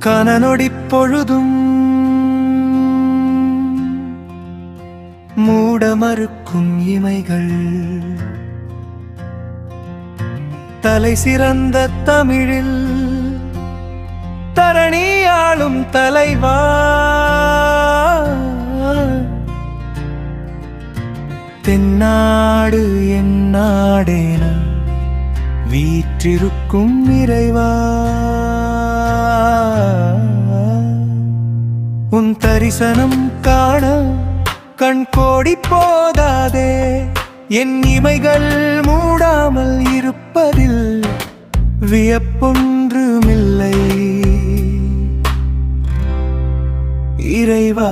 கனநொடி பொழுதும் மூட மறுக்கும் இமைகள் தலை சிறந்த தமிழில் தரணியாளும் தலைவா தென்னாடு என் நாடேன வீற்றிருக்கும் இறைவா உன் தரிசனம் காண கண் கோடி போதாதே என் இமைகள் மூடாமல் இருப்பதில் வியப்பொன்றுமில்லை இறைவா.